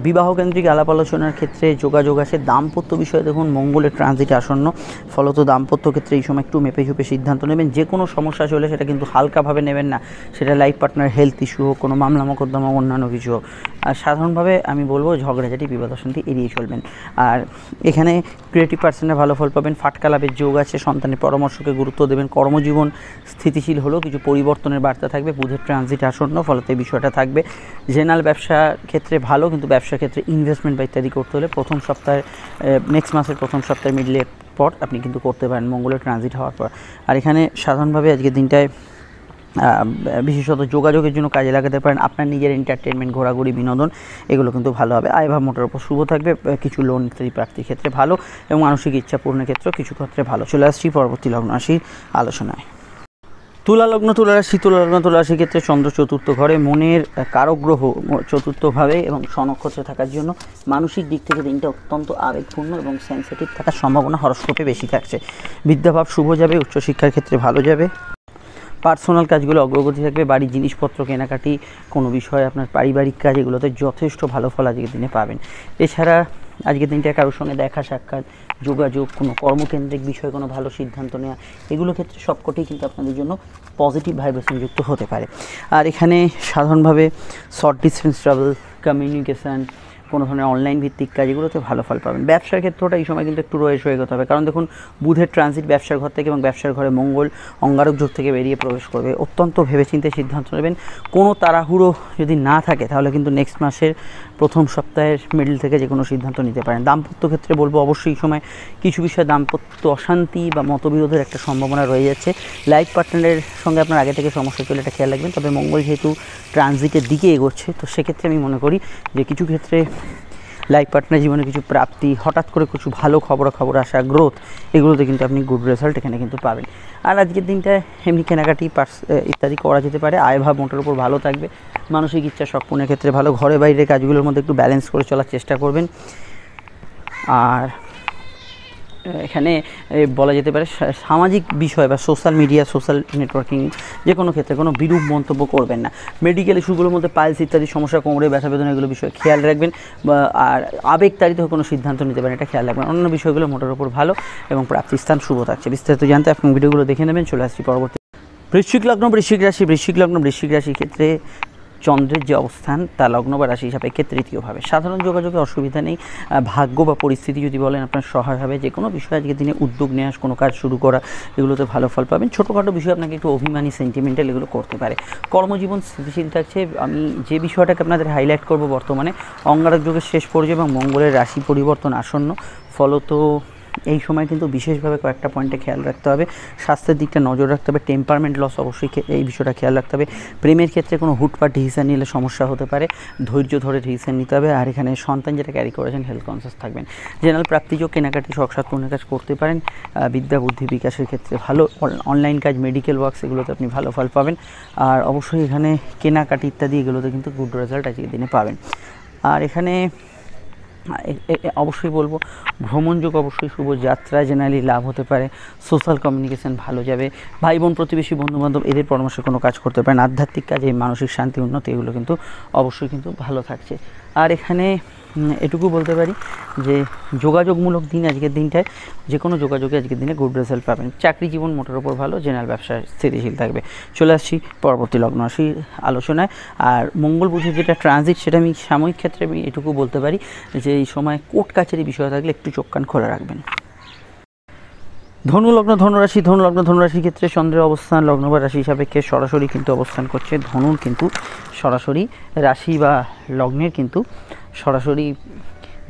বিবাহকেন্দ্রিক আলাপ আলোচনার ক্ষেত্রে যোগাযোগ আছে। দাম্পত্য বিষয়ে দেখুন মঙ্গলের ট্রানজিট আসন্ন, ফলত দাম্পত্য ক্ষেত্রে এই সময় একটু মেপে ঝুপে সিদ্ধান্ত নেবেন। যে কোনো সমস্যা চলে সেটা কিন্তু হালকাভাবে নেবেন না, সেটা লাইফ পার্টনার হেলথ ইস্যু হোক, কোনো মামলা মোকদ্দমা, অন্যান্য কিছু হোক। আর সাধারণভাবে আমি বলবো ঝগড়াঝাটি, বিবাদ অশান্তি এড়িয়ে চলবেন। আর এখানে ক্রিয়েটিভ পার্সনরা ভালো ফল পাবেন। ফাটকা লাভের যোগ আছে। সন্তানের পরামর্শকে গুরুত্ব দেবেন। কর্মজীবন স্থিতিশীল হলেও কিছু পরিবর্তনের বার্তা থাকবে। বুধের ট্রানজিট আসন্ন, ফলত এই বিষয়টা থাকবে। জেনারেল ব্যবসার ক্ষেত্রে ভালো, কিন্তু ব্যবসার ক্ষেত্রে ইনভেস্টমেন্ট বা ইত্যাদি করতে হলে প্রথম সপ্তাহে, নেক্সট মাসের প্রথম সপ্তাহের মিডলের পর আপনি কিন্তু করতে পারেন, মঙ্গলের ট্রানজিট হওয়ার পর। আর এখানে সাধারণভাবে আজকের দিনটায় বিশেষত যোগাযোগের জন্য কাজে লাগাতে পারেন। আপনার নিজের এন্টারটেনমেন্ট, ঘোরাঘুরি, বিনোদন এগুলো কিন্তু ভালো হবে। আয়ভাব মোটের উপর শুভ থাকবে। কিছু লোন ইত্যাদি প্রাপ্তির ক্ষেত্রে ভালো এবং মানসিক ইচ্ছা পূরণের ক্ষেত্রেও কিছু ক্ষেত্রে ভালো। চলে আসছি পরবর্তী লগ্ন রাশির আলোচনায়। তুলা লগ্ন রাশির ক্ষেত্রে চন্দ্র চতুর্থ ঘরে, মনের কারক গ্রহ চতুর্থভাবে এবং স্বনক্ষত্রে থাকার জন্য মানসিক দিক থেকে দিনটা অত্যন্ত আবেগপূর্ণ এবং সেন্সিটিভ থাকার সম্ভাবনা হরস্কোপে বেশি থাকছে। বিদ্যাভাব শুভ যাবে। উচ্চশিক্ষার ক্ষেত্রে ভালো যাবে। পার্সোনাল কাজগুলো অগ্রগতি থাকবে। বাড়ির জিনিসপত্র কেনাকাটি, কোনো বিষয়ে আপনার পারিবারিক কাজ, এগুলোতে যথেষ্ট ভালো ফল আজকের দিনে পাবেন। এছাড়া আজকের দিনটা কারোর সঙ্গে দেখা সাক্ষাৎ, যোগাযোগ, কোনো কর্মকেন্দ্রিক বিষয়ে কোনো ভালো সিদ্ধান্ত নেওয়া, এগুলো ক্ষেত্রে সবকটাই কিন্তু আপনাদের জন্য পজিটিভ ভাইব্রেশন যুক্ত হতে পারে। আর এখানে সাধারণভাবে শর্ট ডিস্টেন্স ট্রাভেল, কমিউনিকেশান, কোনো ধরনের অনলাইন ভিত্তিক কাজ, এগুলোতে ভালো ফল পাবেন। ব্যবসার ক্ষেত্রটা এই সময় কিন্তু একটু রয়েছে এগোতে হবে, কারণ দেখুন বুধের ট্রানজিট ব্যবসার ঘর থেকে এবং ব্যবসার ঘরে মঙ্গল অঙ্গারক যোগ থেকে বেরিয়ে প্রবেশ করবে। অত্যন্ত ভেবেচিন্তে সিদ্ধান্ত নেবেন। কোনো তাড়াহুড়ো যদি না থাকে তাহলে কিন্তু নেক্সট মাসের প্রথম সপ্তাহের মিডল থেকে যে কোনো সিদ্ধান্ত নিতে পারেন। দাম্পত্য ক্ষেত্রে বলবো অবশ্যই এই সময় কিছু বিষয়ে দাম্পত্য অশান্তি বা মতবিরোধের একটা সম্ভাবনা রয়ে যাচ্ছে। লাইফ পার্টনারের সঙ্গে আপনার আগে থেকে সমস্যা চলে, এটা খেয়াল রাখবেন। তবে মঙ্গল যেহেতু ট্রানজিটের দিকে এগোচ্ছে, তো সেক্ষেত্রে আমি মনে করি যে কিছু ক্ষেত্রে লাইফ পার্টনার জীবনে কিছু প্রাপ্তি, হঠাৎ করে কিছু ভালো খবরাখবর আসা, গ্রোথ, এগুলোতে কিন্তু আপনি গুড রেজাল্ট এখানে কিন্তু পাবেন। আর আজকের দিনটা এমনি কেনাকাটি ইত্যাদি করা যেতে পারে। আয়ভাব মোটের উপর ভালো থাকবে, মানসিক ইচ্ছা শখ পূরণের ক্ষেত্রে ভালো। ঘরে বাইরে কাজগুলোর মধ্যে একটু ব্যালেন্স করে চলার চেষ্টা করবেন। আর এখানে বলা যেতে পারে সামাজিক বিষয় বা সোশ্যাল মিডিয়া, সোশ্যাল নেটওয়ার্কিং যে কোনো ক্ষেত্রে কোনো বিরূপ মন্তব্য করবেন না। মেডিকেল ইস্যুগুলোর মধ্যে পাইলস ইত্যাদি সমস্যা, কোমরে ব্যথা বেদনা, এগুলো বিষয়ে খেয়াল রাখবেন। আর আবেগতাড়িত কোনো সিদ্ধান্ত নিতে পারেন, এটা খেয়াল রাখবেন। অন্যান্য বিষয়গুলো মোটের উপর ভালো এবং প্রাপ্তিস্থান শুভ থাকছে। বিস্তারিত জানতে আপনি ভিডিওগুলো দেখে নেবেন। চলে আসছি পরবর্তী বৃশ্চিক লগ্ন, বৃশ্চিক রাশির ক্ষেত্রে চন্দ্রের যে অবস্থান তা লগ্ন বা রাশি সাপেক্ষে তৃতীয়ভাবে। সাধারণ যোগাযোগে অসুবিধা নেই। ভাগ্য বা পরিস্থিতি যদি বলেন আপনার সহায় হবে। যে কোনো বিষয়ে আজকের দিনে উদ্যোগ নেওয়া, কোনো কাজ শুরু করা, এগুলোতে ভালো ফল পাবেন। ছোটোখাটো বিষয় আপনাকে একটু অভিমানী, সেন্টিমেন্টাল এগুলো করতে পারে। কর্মজীবন স্থিতিশীল থাকছে। আমি যে বিষয়টাকে আপনাদের হাইলাইট করব, বর্তমানে অঙ্গারক যুগের শেষ পর্যায়ে এবং মঙ্গলের রাশি পরিবর্তন আসন্ন, ফলত এই সময় কিন্তু বিশেষভাবে কয়েকটা পয়েন্টে খেয়াল রাখতে হবে। স্বাস্থ্যের দিকটা নজর রাখতে হবে। টেম্পারমেন্ট লস অবশ্যই এই বিষয়টা খেয়াল রাখতে হবে। প্রেমের ক্ষেত্রে কোনো হুটপাট ডিসিশন নিলে সমস্যা হতে পারে, ধৈর্য ধরে ডিসিশন নিতে হবে। আর এখানে সন্তান যেটা ক্যারি করেছেন, হেলথ কনসিয়াস থাকবেন। জেনারেল প্রাপ্তিযোগ, কেনাকাটি, শখ সাত পূর্ণের কাজ করতে পারেন। বিদ্যা বুদ্ধি বিকাশের ক্ষেত্রে ভালো। অনলাইন কাজ, মেডিকেল ওয়ার্কস, এগুলোতে আপনি ভালো ফল পাবেন। আর অবশ্যই এখানে কেনাকাটি ইত্যাদি এগুলোতে কিন্তু গুড রেজাল্ট আজকের দিনে পাবেন। আর এখানে অবশ্যই বলবো ভ্রমণযোগ অবশ্যই শুভ। যাত্রা জেনারেলি লাভ হতে পারে। সোশ্যাল কমিউনিকেশন ভালো যাবে। ভাই বোন, প্রতিবেশী, বন্ধুবান্ধব, এদের পরামর্শে কোনো কাজ করতে পারেন। আধ্যাত্মিক কাজে, মানসিক শান্তি, উন্নতি, এগুলো কিন্তু অবশ্যই কিন্তু ভালো থাকছে। আর এখানে এটুকু বলতে পারি যে যোগাযোগমূলক দিন আজকের দিনটায়, যে কোনো যোগাযোগে আজকের দিনে গুড রেজাল্ট পাবেন। চাকরি জীবন মোটের ওপর ভালো। জেনারেল ব্যবসা স্থিতিশীল থাকবে। চলে আসছি পরবর্তী লগ্ন রাশির আলোচনায়। আর মঙ্গল বুধের যেটা ট্রানজিট, সেটা আমি সাময়িক ক্ষেত্রে আমি এটুকু বলতে পারি যে এই সময় কোর্ট কাছারি বিষয় থাকলে একটু চোখ কান খোলা রাখবেন। ধনুরাশির ক্ষেত্রে চন্দ্রের অবস্থান লগ্ন বা রাশি সাপেক্ষে সরাসরি কিন্তু অবস্থান করছে। ধনুর কিন্তু সরাসরি রাশি বা লগ্নের কিন্তু সরাসরি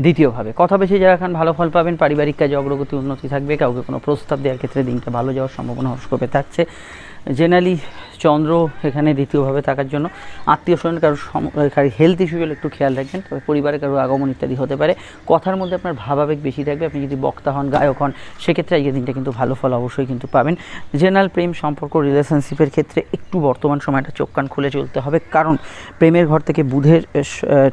দ্বিতীয়ভাবে। কথা বেশি যারা খান ভালো ফল পাবেন। পারিবারিক কাজে অগ্রগতি, উন্নতি থাকবে। কাউকে কোনো প্রস্তাব দেওয়ার ক্ষেত্রে দিনটা ভালো যাওয়ার সম্ভাবনা হরস্কোপে থাকছে। জেনারেলি চন্দ্র এখানে দ্বিতীয়ভাবে থাকার জন্য আত্মীয় স্বজন কারো হেলথ ইস্যু হলে একটু খেয়াল রাখবেন। তবে পরিবারে কারো আগমন ইত্যাদি হতে পারে। কথার মধ্যে আপনার ভাবাবেগ বেশি থাকবে। আপনি যদি বক্তা হন, গায়ক হন, সেক্ষেত্রে আজকের দিনটা কিন্তু ভালো ফল অবশ্যই কিন্তু পাবেন। জেনারেল প্রেম সম্পর্ক, রিলেশনশিপের ক্ষেত্রে একটু বর্তমান সময়টা চোখ কান খুলে চলতে হবে। কারণ প্রেমের ঘর থেকে বুধের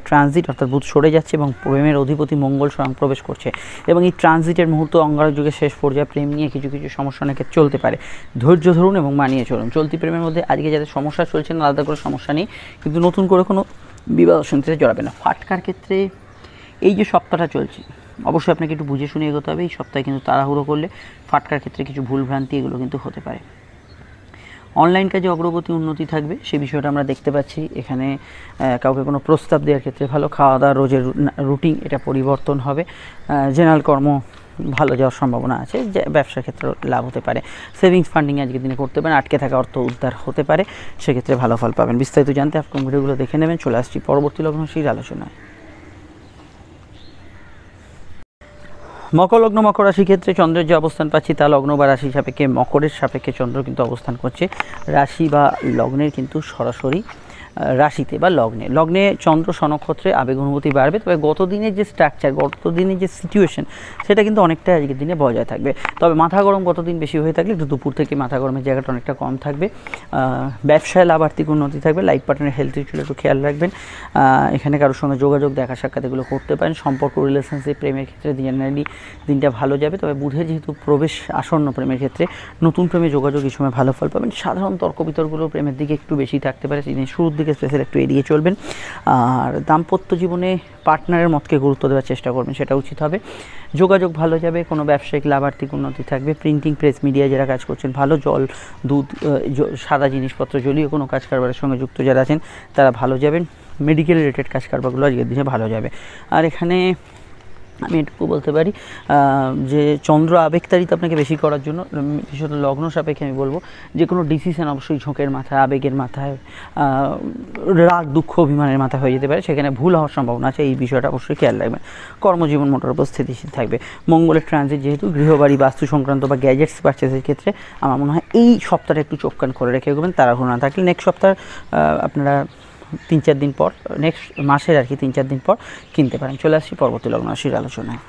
ট্রানজিট, অর্থাৎ বুধ সরে যাচ্ছে এবং প্রেমের অধিপতি মঙ্গল স্বয়ং প্রবেশ করছে। এবং এই ট্রানজিটের মুহূর্ত অঙ্গারক যুগের শেষ পর্যায়ে প্রেম নিয়ে কিছু সমস্যা অনেকের চলতে পারে। ধৈর্য ধরুন এবং মানিয়ে চলুন। চলতি প্রেমের মধ্যে আজকে যাদের সমস্যা চলছে না, আলাদা করে সমস্যা নেই, কিন্তু নতুন করে কোনো বিবাহ অশান্তিতে জড়াবে না। ফাটকার ক্ষেত্রে এই যে সপ্তাহটা চলছে, অবশ্যই আপনাকে একটু বুঝে শুনে এগোতে হবে। এই সপ্তাহে কিন্তু তাড়াহুড়ো করলে ফাটকার ক্ষেত্রে কিছু ভুলভ্রান্তি এগুলো কিন্তু হতে পারে। অনলাইন কাজে অগ্রগতি, উন্নতি থাকবে, সে বিষয়টা আমরা দেখতে পাচ্ছি। এখানে কাউকে কোনো প্রস্তাব দেওয়ার ক্ষেত্রে ভালো। খাওয়া দাওয়া, রোজের রুটিন, এটা পরিবর্তন হবে। জেনারেল কর্ম ভালো যাওয়ার সম্ভাবনা আছে। ব্যবসার ক্ষেত্রে লাভ হতে পারে। সেভিংস ফান্ডিং আজকের দিনে করতে পারেন। আটকে থাকা অর্থ উদ্ধার হতে পারে, সেক্ষেত্রে ভালো ফল পাবেন। বিস্তারিত জানতে আপনি ভিডিওগুলো দেখে নেবেন। চলে আসছি পরবর্তী লগ্ন রাশির আলোচনায়। মকর লগ্ন, মকর রাশির ক্ষেত্রে চন্দ্রের যে অবস্থান পাচ্ছি তা লগ্ন বা রাশি সাপেক্ষে, মকরের সাপেক্ষে চন্দ্র কিন্তু অবস্থান করছে রাশি বা লগ্নের কিন্তু সরাসরি রাশিতে বা লগ্নে চন্দ্র সনক্ষত্রে আবেগ অনুভূতি বাড়বে। তবে গত দিনের যে স্ট্রাকচার, গত দিনের যে সিচুয়েশন, সেটা কিন্তু অনেকটা আজকের দিনে বজায় থাকবে। তবে মাথা গরম গত দিন বেশি হয়ে থাকলে একটু দুপুর থেকে মাথা গরমের জায়গাটা অনেকটা কম থাকবে। ব্যবসায় লাভ, আর্থিক উন্নতি থাকবে। লাইফ পার্টনারের হেলথ ইস্যু একটু খেয়াল রাখবেন। এখানে কারোর সঙ্গে যোগাযোগ, দেখা সাক্ষাৎ এগুলো করতে পারেন। সম্পর্ক, রিলেশনশিপ, প্রেমের ক্ষেত্রে জেনারেলি দিনটা ভালো যাবে। তবে বুধের যেহেতু প্রবেশ আসন্ন, প্রেমের ক্ষেত্রে নতুন প্রেমে যোগাযোগ এই সময় ভালো ফল পাবেন। সাধারণ তর্ক বিতর্কগুলো প্রেমের দিকে একটু বেশি থাকতে পারে, শুরুর দিকে স্পেশাল একটু এড়িয়ে চলবেন। আর দাম্পত্য জীবনে পার্টনারের মতকে গুরুত্ব দেওয়ার চেষ্টা করবেন, সেটা উচিত হবে। যোগাযোগ ভালো যাবে। কোনো ব্যবসায়িক লাভ, আর্থিক উন্নতি থাকবে। প্রিন্টিং প্রেস, মিডিয়া যারা কাজ করছেন ভালো। জল, দুধ, সাদা জিনিসপত্র, জলীয় কোনো কাজ কারবারের সঙ্গে যুক্ত যারা আছেন তারা ভালো যাবেন। মেডিকেল রিলেটেড কাজ কারবারগুলো আজকের দিনে ভালো যাবে। আর এখানে আমি এটুকু বলতে পারি যে চন্দ্র আবেগতাড়িত আপনাকে বেশি করার জন্য, বিশেষত লগ্ন সাপেক্ষে আমি বলবো যে কোনো ডিসিশন অবশ্যই ঝোঁকের মাথায়, আবেগের মাথায়, রাগ, দুঃখ, অভিমানের মাথায় হয়ে যেতে পারে। সেখানে ভুল হওয়ার সম্ভাবনা আছে, এই বিষয়টা অবশ্যই খেয়াল রাখবেন। কর্মজীবন মোটর উপর স্থিতিশীল থাকবে। মঙ্গলের ট্রানজিট যেহেতু, গৃহবাড়ি, বাস্তু সংক্রান্ত বা গ্যাজেটস পারচেসের ক্ষেত্রে আমার মনে হয় এই সপ্তাহে একটু চোখ কান করে রেখে এগোবেন। তাড়াহুড়ো না থাকলে নেক্সট সপ্তাহ আপনারা 3-4 দিন পর, নেক্সট মাসের আর কি 3-4 দিন পর কিনতে পারেন। চলে আসছি পরবর্তী লগ্ন রাশির আলোচনায়।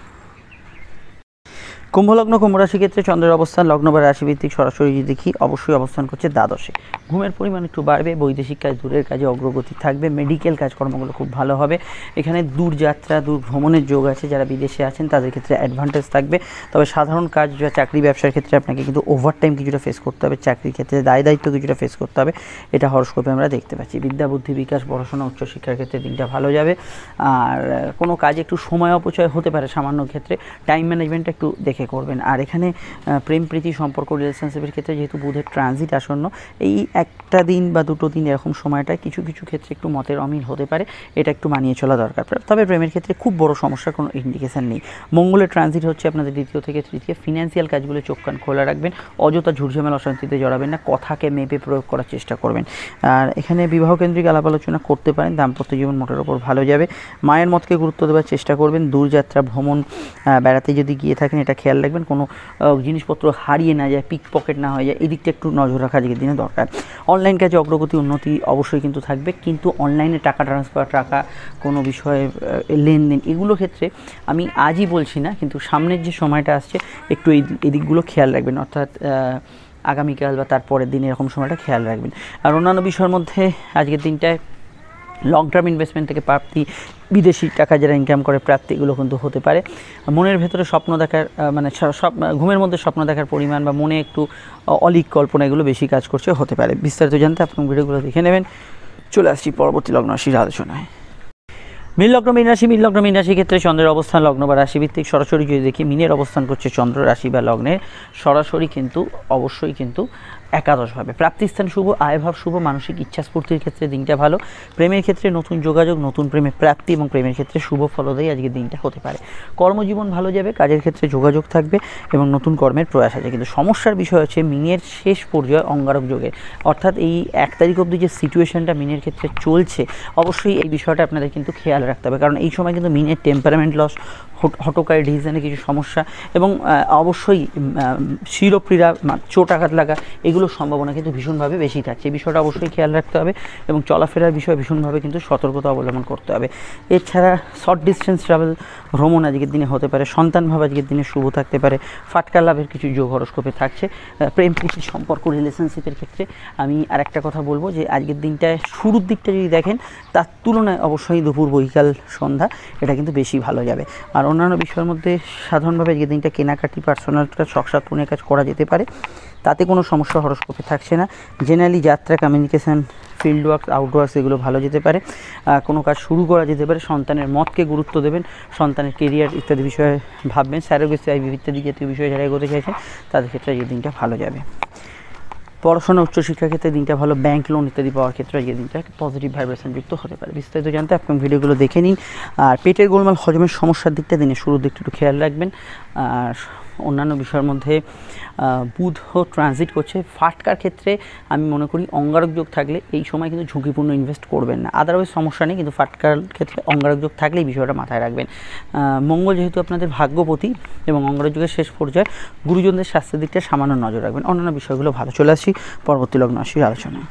কুম্ভলগ্ন কুম্ভ রাশি ক্ষেত্রে চন্দ্রের অবস্থান লগ্ন বা রাশিভিত্তিক সরাসরি যদি দেখি অবশ্যই অবস্থান করছে দ্বাদশে। ঘুমের পরিমাণ একটু বাড়বে, বৈদেশিক কাজ, দূরের কাজে অগ্রগতি থাকবে, মেডিকেল কাজকর্মগুলো খুব ভালো হবে। এখানে দূরযাত্রা, দূর ভ্রমণের যোগ আছে, যারা বিদেশে আছেন তাদের ক্ষেত্রে অ্যাডভান্টেজ থাকবে। তবে সাধারণ কাজ বা চাকরি ব্যবসার ক্ষেত্রে আপনাকে কিন্তু ওভারটাইম কিছুটা ফেস করতে হবে, চাকরির ক্ষেত্রে দায়িত্ব কিছুটা ফেস করতে হবে, এটা হরস্কোপে আমরা দেখতে পাচ্ছি। বিদ্যা বুদ্ধি বিকাশ, পড়াশোনা, উচ্চশিক্ষার ক্ষেত্রে দিনটা ভালো যাবে। আর কোনো কাজে একটু সময় অপচয় হতে পারে সামান্য ক্ষেত্রে, টাইম ম্যানেজমেন্টটা একটু দেখে করবেন। আর এখানে প্রেম প্রীতি সম্পর্ক রিলেশনশিপের ক্ষেত্রে যেহেতু বুধের ট্রানজিট আসন্ন, এই একটা দিন বা দুটো দিন এরকম সময়টায় কিছু কিছু ক্ষেত্রে একটু মতের অমিল হতে পারে, এটা একটু মানিয়ে চলা দরকার। তবে প্রেমের ক্ষেত্রে খুব বড় সমস্যার কোনো ইন্ডিকেশান নেই। মঙ্গলের ট্রানজিট হচ্ছে আপনাদের দ্বিতীয় থেকে তৃতীয়। ফিনান্সিয়াল কাজগুলো চোখ কান খোলা রাখবেন, অযথা ঝুটঝামেলা অশান্তিতে জড়াবেন না, কথাকে মেপে প্রয়োগ করার চেষ্টা করবেন। আর এখানে বিবাহ কেন্দ্রিক আলাপ আলোচনা করতে পারেন, দাম্পত্য জীবন মোটের ওপর ভালো যাবে। মায়ের মতকে গুরুত্ব দেওয়ার চেষ্টা করবেন। দূরযাত্রা, ভ্রমণ, বেড়াতে যদি গিয়ে থাকেন এটা খেয়াল রাখবেন, কোনো জিনিসপত্র হারিয়ে না যায়, পিক পকেট না হয়ে যায়, এই দিকটা একটু নজর রাখা আজকের দিনে দরকার। অনলাইন কাজে অগ্রগতি, উন্নতি অবশ্যই কিন্তু থাকবে, কিন্তু অনলাইনে টাকা ট্রান্সফার, টাকা কোনো বিষয়ে লেনদেন, এগুলো ক্ষেত্রে আমি আজই বলছি না, কিন্তু সামনের যে সময়টা আসছে একটু এই দিকগুলো খেয়াল রাখবেন, অর্থাৎ আগামীকাল বা তারপরের দিন এরকম সময়টা খেয়াল রাখবেন। আর অন্যান্য বিষয়ের মধ্যে আজকের দিনটায় লং টার্ম ইনভেস্টমেন্ট থেকে প্রাপ্তি, বিদেশি টাকা যারা ইনকাম করে প্রাপ্তি, এগুলো কিন্তু হতে পারে। মনের ভেতরে স্বপ্ন দেখার মানে ঘুমের মধ্যে স্বপ্ন দেখার পরিমাণ বা মনে একটু অলিক কল্পনা, এগুলো বেশি কাজ করছে, হতে পারে। বিস্তারিত জানতে আপনার ভিডিওগুলো দেখে নেবেন। চলে আসছি পরবর্তী লগ্ন রাশির আলোচনায়। মীন লগ্ন মীন রাশির ক্ষেত্রে চন্দ্রের অবস্থান লগ্ন বা রাশিভিত্তিক সরাসরি যদি দেখি, মীনের অবস্থান করছে চন্দ্র রাশি বা লগ্নে সরাসরি, কিন্তু অবশ্যই কিন্তু একাদশভাবে। প্রাপ্তিস্থান শুভ, আয়ভাব শুভ, মানসিক ইচ্ছাস্ফূর্তির ক্ষেত্রে দিনটা ভালো। প্রেমের ক্ষেত্রে নতুন যোগাযোগ, নতুন প্রেমের প্রাপ্তি এবং প্রেমের ক্ষেত্রে শুভ ফলদায়ী আজকের দিনটা হতে পারে। কর্মজীবন ভালো যাবে, কাজের ক্ষেত্রে যোগাযোগ থাকবে এবং নতুন কর্মের প্রয়াস আছে। কিন্তু সমস্যার বিষয় হচ্ছে মিনের শেষ পর্যায়ে অঙ্গারক যোগের, অর্থাৎ এই 1 তারিখ অবধি যে সিচুয়েশনটা মিনের ক্ষেত্রে চলছে, অবশ্যই এই বিষয়টা আপনাদের কিন্তু খেয়াল রাখতে হবে, কারণ এই সময় কিন্তু মিনের টেম্পারামেন্ট লস, হটকারী ডিসিশনে কিছু সমস্যা এবং অবশ্যই শিরোপীড়া, চোট আঘাত লাগা, এগুলোর সম্ভাবনা কিন্তু ভীষণভাবে বেশি থাকছে। এই বিষয়টা অবশ্যই খেয়াল রাখতে হবে এবং চলাফেরার বিষয়ে ভীষণভাবে কিন্তু সতর্কতা অবলম্বন করতে হবে। এছাড়া শর্ট ডিস্টেন্স ট্রাভেল, ভ্রমণ আজকের দিনে হতে পারে। সন্তান ভাব আজকের দিনে শুভ থাকতে পারে। ফাটকা লাভের কিছু যোগ হরস্কোপে থাকছে। প্রেম প্রীতির সম্পর্ক, রিলেশনশিপের ক্ষেত্রে আমি আরেকটা কথা বলবো যে আজকের দিনটায় শুরুর দিকটা যদি দেখেন, তার তুলনায় অবশ্যই দুপুর, বৈকাল, সন্ধ্যা এটা কিন্তু বেশি ভালো যাবে। আর অন্যান্য বিষয়ের মধ্যে সাধারণভাবে আজকের দিনটা কেনাকাটি, পার্সোনাল কাজ, শখ সাধনের কাজ করা যেতে পারে, তাতে কোনো সমস্যা হরস্কোপে থাকছে না। জেনারেলি যাত্রা, কমিউনিকেশান, ফিল্ড ওয়ার্কস, আউটডোয়ার্স এগুলো ভালো যেতে পারে। কোনো কাজ শুরু করা যেতে পারে। সন্তানের মতকে গুরুত্ব দেবেন, সন্তানের কেরিয়ার ইত্যাদি বিষয়ে ভাববেন। স্যারোগেসি, আইভি ইত্যাদি জাতীয় বিষয়ে যারা এগোতে চাইছেন তাদের ক্ষেত্রে এই দিনটা ভালো যাবে। পড়াশোনা, উচ্চশিক্ষার ক্ষেত্রে দিনটা ভালো। ব্যাংক লোন ইত্যাদি পাওয়ার ক্ষেত্রে এই দিনটা পজিটিভ ভাইব্রেশন যুক্ত হতে পারে। বিস্তারিত জানতে আপনার ভিডিওগুলো দেখে নিন। আর পেটের গোলমাল, হজমের সমস্যার দিকটা দিনে শুরুর দিকটা একটু খেয়াল রাখবেন। আর অন্যান্য বিষয়ের মধ্যে বুধ ট্রানজিট করছে। ফাটকার ক্ষেত্রে আমি মনে করি অঙ্গারক যোগ থাকলে এই সময় কিন্তু ঝুঁকিপূর্ণ ইনভেস্ট করবেন না, আদারওয়াইজ সমস্যা নেই, কিন্তু ফাটকার ক্ষেত্রে অঙ্গারক যোগ থাকলে এই বিষয়টা মাথায় রাখবেন। মঙ্গল যেহেতু আপনাদের ভাগ্যপতি এবং অঙ্গারক যোগের শেষ পর্যায়ে, গুরুজনদের স্বাস্থ্যের দিকটা সামান্য নজর রাখবেন। অন্যান্য বিষয়গুলো ভালো। চলে আসি পরবর্তী লগ্ন রাশির আলোচনায়।